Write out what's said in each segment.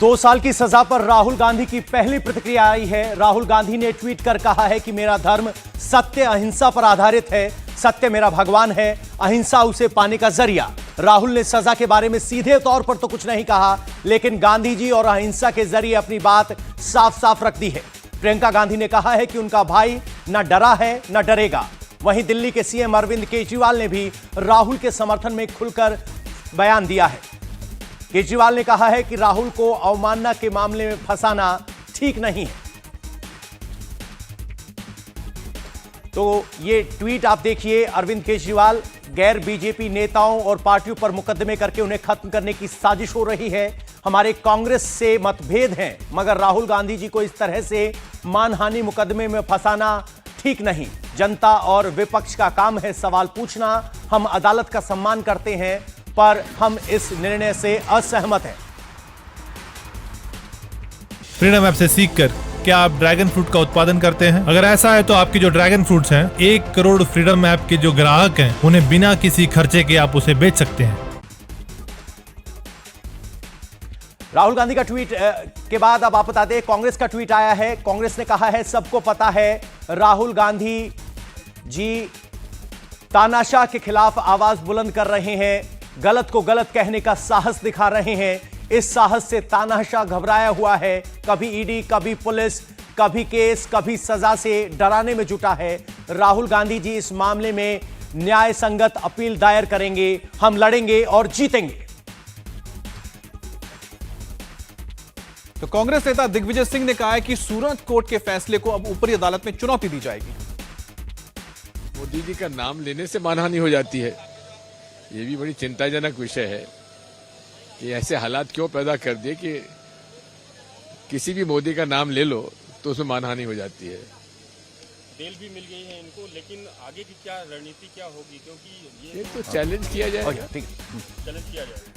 2 साल की सजा पर राहुल गांधी की पहली प्रतिक्रिया आई है। राहुल गांधी ने ट्वीट कर कहा है कि मेरा धर्म सत्य अहिंसा पर आधारित है। सत्य मेरा भगवान है, अहिंसा उसे पाने का जरिया। राहुल ने सजा के बारे में सीधे तौर पर तो कुछ नहीं कहा, लेकिन गांधी जी और अहिंसा के जरिए अपनी बात साफ साफ रख दी है। प्रियंका गांधी ने कहा है कि उनका भाई न डरा है न डरेगा। वहीं दिल्ली के सीएम अरविंद केजरीवाल ने भी राहुल के समर्थन में खुलकर बयान दिया है। केजरीवाल ने कहा है कि राहुल को अवमानना के मामले में फंसाना ठीक नहीं है। तो ये ट्वीट आप देखिए, अरविंद केजरीवाल गैर बीजेपी नेताओं और पार्टियों पर मुकदमे करके उन्हें खत्म करने की साजिश हो रही है। हमारे कांग्रेस से मतभेद हैं, मगर राहुल गांधी जी को इस तरह से मानहानि मुकदमे में फंसाना ठीक नहीं। जनता और विपक्ष का काम है सवाल पूछना। हम अदालत का सम्मान करते हैं, पर हम इस निर्णय से असहमत हैं। फ्रीडम ऐप से सीखकर क्या आप ड्रैगन फ्रूट का उत्पादन करते हैं? अगर ऐसा है तो आपकी जो ड्रैगन फ्रूट्स हैं, 1 करोड़ फ्रीडम ऐप के जो ग्राहक हैं, उन्हें बिना किसी खर्चे के आप उसे बेच सकते हैं। राहुल गांधी का ट्वीट के बाद अब आप बता दें, कांग्रेस का ट्वीट आया है। कांग्रेस ने कहा है सबको पता है राहुल गांधी जी तानाशाह के खिलाफ आवाज बुलंद कर रहे हैं, गलत को गलत कहने का साहस दिखा रहे हैं। इस साहस से तानाशाह घबराया हुआ है। कभी ईडी, कभी पुलिस, कभी केस, कभी सजा से डराने में जुटा है। राहुल गांधी जी इस मामले में न्याय संगत अपील दायर करेंगे। हम लड़ेंगे और जीतेंगे। तो कांग्रेस नेता दिग्विजय सिंह ने कहा है कि सूरत कोर्ट के फैसले को अब ऊपरी अदालत में चुनौती दी जाएगी। मोदी जी का नाम लेने से मानहानि हो जाती है, ये भी बड़ी चिंताजनक विषय है कि ऐसे हालात क्यों पैदा कर दिए कि किसी भी मोदी का नाम ले लो तो उसमें मानहानि हो जाती है। बेल भी मिल गई है इनको, लेकिन आगे की क्या रणनीति क्या होगी, क्योंकि ये तो चैलेंज किया जाएगा। चैलेंज किया जाएगा।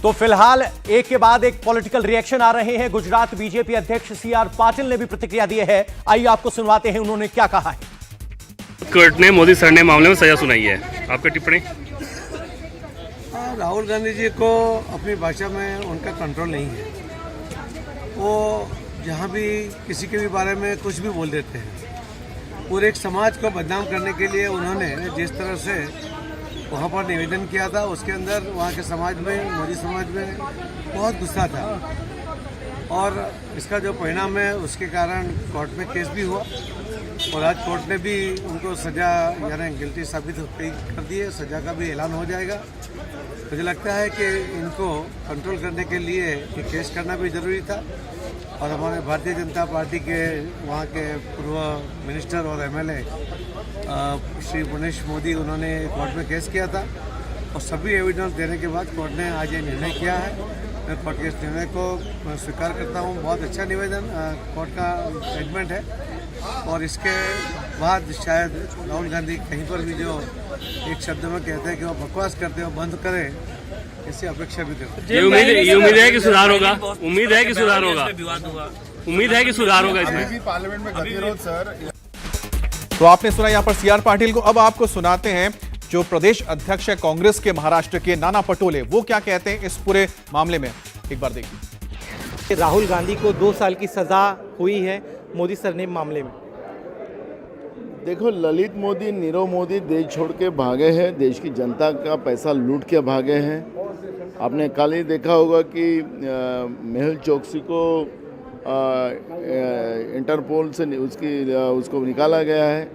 तो फिलहाल एक के बाद एक पॉलिटिकल रिएक्शन आ रहे हैं। गुजरात बीजेपी अध्यक्ष सीआर पाटिल ने भी प्रतिक्रिया दी है। आइए आपको सुनवाते हैं उन्होंने क्या कहा है। कोर्ट ने मोदी सर ने मामले में सजा सुनाई है, आपकी टिप्पणी? राहुल गांधी जी को अपनी भाषा में उनका कंट्रोल नहीं है। वो जहाँ भी किसी के भी बारे में कुछ भी बोल देते हैं। पूरे एक समाज को बदनाम करने के लिए उन्होंने जिस तरह से वहाँ पर निवेदन किया था, उसके अंदर वहाँ के समाज में, मोदी समाज में बहुत गुस्सा था। और इसका जो परिणाम है उसके कारण कोर्ट में केस भी हुआ और आज कोर्ट ने भी उनको सज़ा यानी गिल्टी साबित कर दी है। सज़ा का भी ऐलान हो जाएगा। मुझे लगता है कि इनको कंट्रोल करने के लिए ये केस करना भी ज़रूरी था। और हमारे भारतीय जनता पार्टी के वहाँ के पूर्व मिनिस्टर और एमएलए श्री मनीष मोदी, उन्होंने कोर्ट में केस किया था और सभी एविडेंस देने के बाद कोर्ट ने आज ये निर्णय किया है। मैं कोर्ट के इस निर्णय को स्वीकार करता हूँ। बहुत अच्छा निवेदन कोर्ट का स्टेटमेंट है और इसके बाद शायद राहुल गांधी कहीं पर भी जो एक शब्द में कहते हैं कि वो बकवास करते हैं, वो बंद करें, इससे अपेक्षा भी करते हैं। ये उम्मीद है कि सुधार होगा। उम्मीद है कि सुधार होगा। उम्मीद है कि सुधार होगा इसमें। पार्लियामेंट में गतिरोध सर। तो आपने सुना यहाँ पर सीआर पाटिल को। अब आपको सुनाते हैं जो प्रदेश अध्यक्ष है कांग्रेस के महाराष्ट्र के, नाना पटोले, वो क्या कहते हैं इस पूरे मामले में। एक बार देखिए। राहुल गांधी को 2 साल की सजा हुई है मोदी सरनेम मामले में। देखो, ललित मोदी, नीरव मोदी देश छोड़ के भागे हैं, देश की जनता का पैसा लूट के भागे हैं। आपने कल ही देखा होगा कि मेहुल चोकसी को इंटरपोल से उसको निकाला गया है।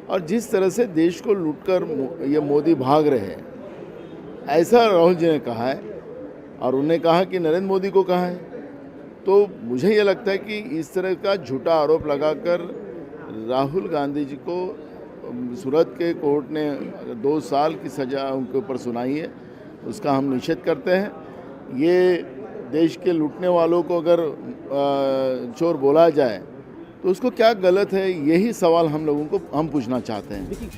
और जिस तरह से देश को लूटकर ये मोदी भाग रहे हैं, ऐसा राहुल जी ने कहा है और उन्हें कहा कि नरेंद्र मोदी को कहा है। तो मुझे ये लगता है कि इस तरह का झूठा आरोप लगाकर राहुल गांधी जी को सूरत के कोर्ट ने 2 साल की सज़ा उनके ऊपर सुनाई है, उसका हम निषेध करते हैं। ये देश के लूटने वालों को अगर चोर बोला जाए तो उसको क्या गलत है, यही सवाल हम लोगों को हम पूछना चाहते हैं।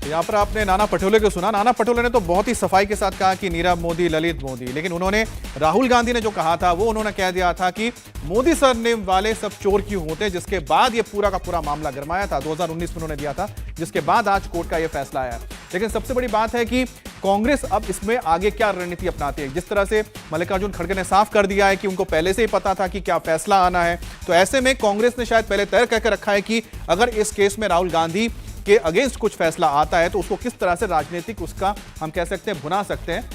यहाँ पर आपने नाना पटोले को सुना। नाना पटोले ने तो बहुत ही सफाई के साथ कहा कि नीरव मोदी, ललित मोदी, लेकिन उन्होंने राहुल गांधी ने जो कहा था वो उन्होंने कह दिया था कि मोदी सरनेम वाले सब चोर क्यों होते हैं, जिसके बाद ये पूरा का पूरा मामला गरमाया था। 2019 में उन्होंने दिया था, जिसके बाद आज कोर्ट का ये फैसला आया। लेकिन सबसे बड़ी बात है कि कांग्रेस अब इसमें आगे क्या रणनीति अपनाती है। जिस तरह से मल्लिकार्जुन खड़गे ने साफ कर दिया है कि उनको पहले से ही पता था कि क्या फैसला आना है, तो ऐसे में कांग्रेस ने शायद पहले तय करके रखा है कि अगर इस केस में राहुल गांधी के अगेंस्ट कुछ फैसला आता है तो उसको किस तरह से राजनीतिक उसका हम कह सकते हैं भुना सकते हैं।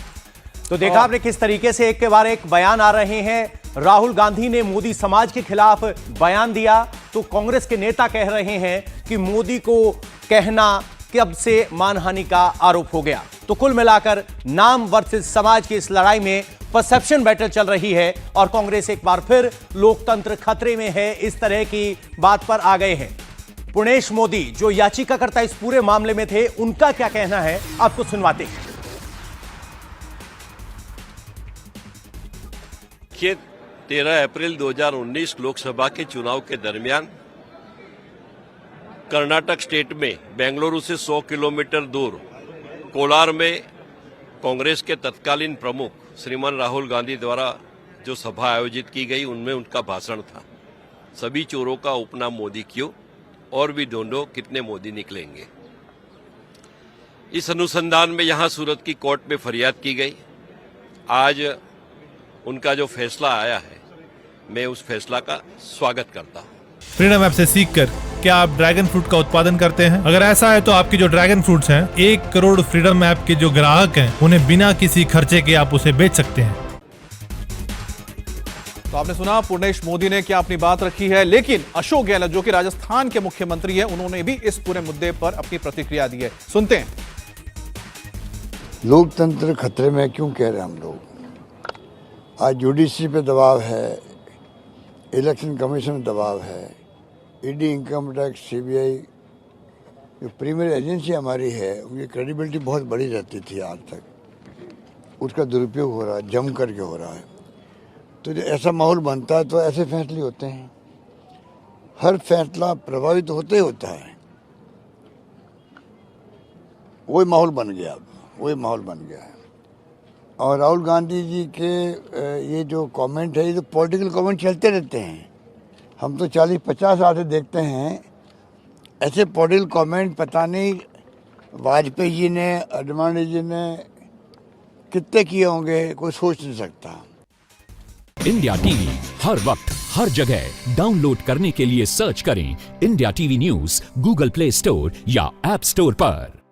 तो देखा आपने किस तरीके से एक के बाद एक बयान आ रहे हैं। राहुल गांधी ने मोदी समाज के खिलाफ बयान दिया तो कांग्रेस के नेता कह रहे हैं कि मोदी को कहना कि अब से मानहानि का आरोप हो गया। तो कुल मिलाकर नाम वर्सेस समाज की इस लड़ाई में परसेप्शन बैटल चल रही है और कांग्रेस एक बार फिर लोकतंत्र खतरे में है, इस तरह की बात पर आ गए हैं। पुणेश मोदी जो याचिकाकर्ता इस पूरे मामले में थे, उनका क्या कहना है आपको सुनवाते हैं। 13 अप्रैल 2019 लोकसभा के चुनाव के दरमियान कर्नाटक स्टेट में बेंगलुरु से 100 किलोमीटर दूर कोलार में कांग्रेस के तत्कालीन प्रमुख श्रीमान राहुल गांधी द्वारा जो सभा आयोजित की गई, उनमें उनका भाषण था, सभी चोरों का उपनाम मोदी क्यों और भी ढूंढो कितने मोदी निकलेंगे। इस अनुसंधान में यहां सूरत की कोर्ट में फरियाद की गई। आज उनका जो फैसला आया है, मैं उस फैसला का स्वागत करता हूं। फ्रीडम ऐप से सीखकर क्या आप ड्रैगन फ्रूट का उत्पादन करते हैं? अगर ऐसा है तो आपकी जो ड्रैगन फ्रूट्स हैं, 1 करोड़ फ्रीडम ऐप के जो ग्राहक हैं, उन्हें बिना किसी खर्चे के आप उसे बेच सकते हैं। तो आपने सुना पुणेश मोदी ने क्या अपनी बात रखी है, लेकिन अशोक गहलोत जो कि राजस्थान के मुख्यमंत्री हैं, उन्होंने भी इस पूरे मुद्दे पर अपनी प्रतिक्रिया दी है। सुनते हैं। लोकतंत्र खतरे में क्यों कह रहे हैं हम लोग? आज जुडिशरी पे दबाव है, इलेक्शन कमीशन में दबाव है, ईडी, इनकम टैक्स, सीबीआई, जो प्रीमियर एजेंसी हमारी है, उनकी क्रेडिबिलिटी बहुत बड़ी रहती थी आज तक, उसका दुरुपयोग हो रहा है, जम करके हो रहा है। तो जो ऐसा माहौल बनता है तो ऐसे फैसले होते हैं। हर फैसला प्रभावित तो होते ही होता है। वही माहौल बन गया, वही माहौल बन गया है। और राहुल गांधी जी के ये जो कमेंट है, ये तो पॉलिटिकल कमेंट चलते रहते हैं। हम तो 40-50 साल से देखते हैं ऐसे पॉलिटिकल कमेंट। पता नहीं वाजपेयी जी ने, अडवाणी जी ने कितने किए होंगे, कोई सोच नहीं सकता। इंडिया टीवी हर वक्त हर जगह डाउनलोड करने के लिए सर्च करें India TV news Google play store या ऐप स्टोर पर।